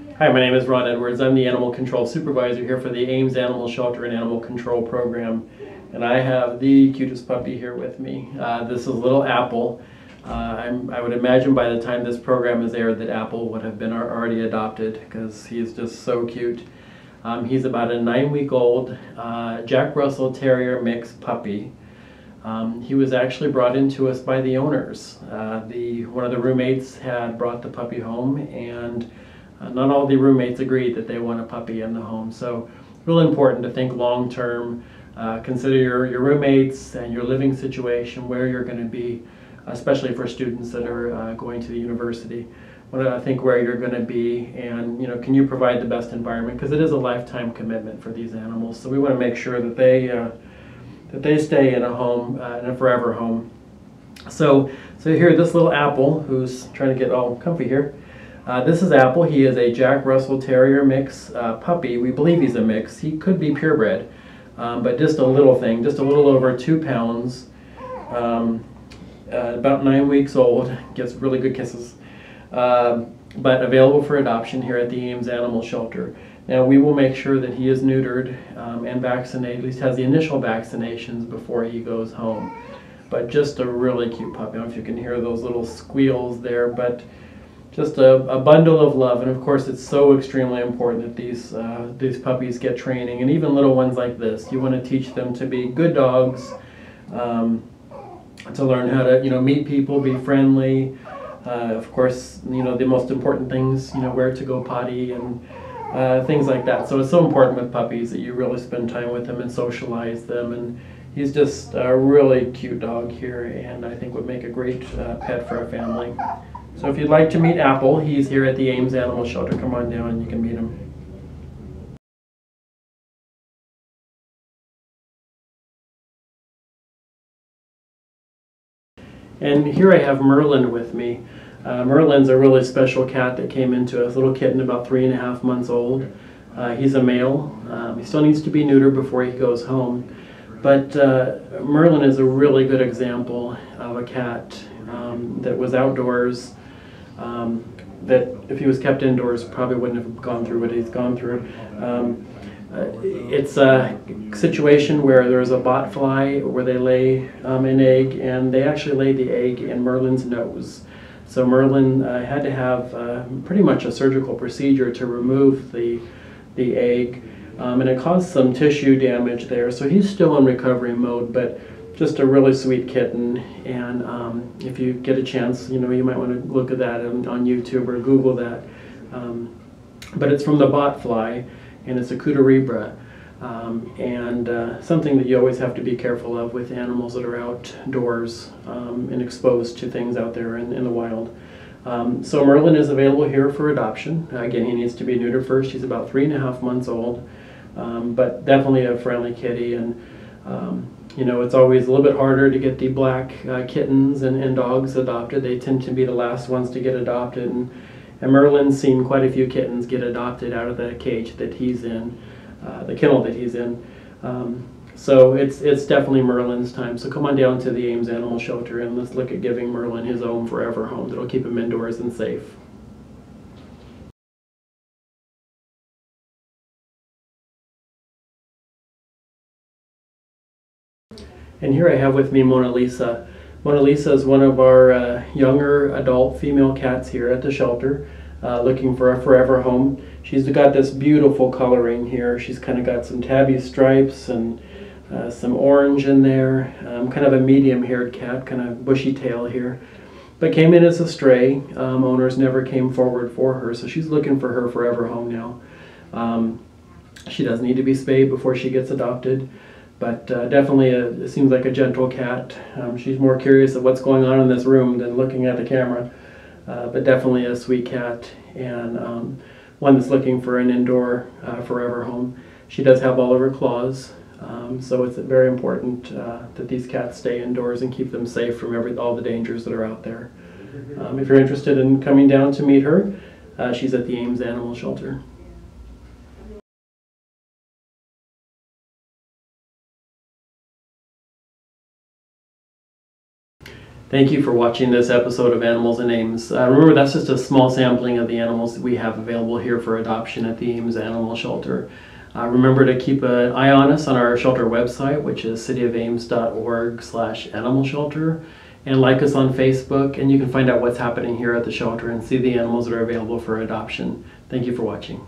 Hi, my name is Ron Edwards. I'm the Animal Control Supervisor here for the Ames Animal Shelter and Animal Control Program. And I have the cutest puppy here with me. This is little Apple. I would imagine by the time this program is aired that Apple would have been already adopted because he is just so cute. He's about a 9-week-old Jack Russell Terrier mix puppy. He was actually brought into us by the owners. One of the roommates had brought the puppy home, and not all the roommates agreed that they want a puppy in the home. So really important to think long term. Consider your roommates and your living situation, where you're going to be, especially for students that are going to the university. Want to think where you're going to be, and can you provide the best environment, because it is a lifetime commitment for these animals. So we want to make sure that they stay in a home, in a forever home. So here, this little Apple, who's trying to get all comfy here. This is Apple. He is a Jack Russell Terrier mix puppy. We believe he's a mix. He could be purebred, but just a little thing, just a little over 2 pounds, about 9 weeks old, gets really good kisses, but available for adoption here at the Ames Animal Shelter. Now we will make sure that he is neutered and vaccinated, at least has the initial vaccinations before he goes home. But just a really cute puppy. I don't know if you can hear those little squeals there, but just a bundle of love. And of course, it's so extremely important that these puppies get training, and even little ones like this. You want to teach them to be good dogs, to learn how to meet people, be friendly. Of course, the most important things, where to go potty and things like that. So it's so important with puppies that you really spend time with them and socialize them. And he's just a really cute dog here, and I think would make a great pet for a family. So if you'd like to meet Apple, he's here at the Ames Animal Shelter. Come on down and you can meet him. And here I have Merlin with me. Merlin's a really special cat that came into us, little kitten about 3.5 months old. He's a male. He still needs to be neutered before he goes home. But Merlin is a really good example of a cat that was outdoors, that if he was kept indoors probably wouldn't have gone through what he's gone through. It's a situation where there's a bot fly where they lay an egg, and they actually laid the egg in Merlin's nose. So Merlin had to have pretty much a surgical procedure to remove the egg, and it caused some tissue damage there. So he's still in recovery mode, but just a really sweet kitten. And if you get a chance, you might want to look at that on YouTube or Google that. But it's from the bot fly, and it's a Cuterebra, and something that you always have to be careful of with animals that are outdoors and exposed to things out there in the wild. So Merlin is available here for adoption. Again, he needs to be neutered first. He's about 3.5 months old, but definitely a friendly kitty. And it's always a little bit harder to get the black kittens and dogs adopted. They tend to be the last ones to get adopted. And Merlin's seen quite a few kittens get adopted out of the cage that he's in, the kennel that he's in. So it's definitely Merlin's time. So come on down to the Ames Animal Shelter and let's look at giving Merlin his own forever home that'll keep him indoors and safe. And here I have with me Mona Lisa. Mona Lisa is one of our younger adult female cats here at the shelter, looking for a forever home. She's got this beautiful coloring here. She's kind of got some tabby stripes and some orange in there. Kind of a medium-haired cat, kind of bushy tail here. But came in as a stray. Owners never came forward for her, so she's looking for her forever home now. She does need to be spayed before she gets adopted. But definitely it seems like a gentle cat. She's more curious of what's going on in this room than looking at the camera. But definitely a sweet cat, and one that's looking for an indoor forever home. She does have all of her claws, so it's very important that these cats stay indoors and keep them safe from all the dangers that are out there. If you're interested in coming down to meet her, she's at the Ames Animal Shelter. Thank you for watching this episode of Animals in Ames. Remember, that's just a small sampling of the animals that we have available here for adoption at the Ames Animal Shelter. Remember to keep an eye on us on our shelter website, which is cityofames.org/animal shelter, and like us on Facebook, and you can find out what's happening here at the shelter and see the animals that are available for adoption. Thank you for watching.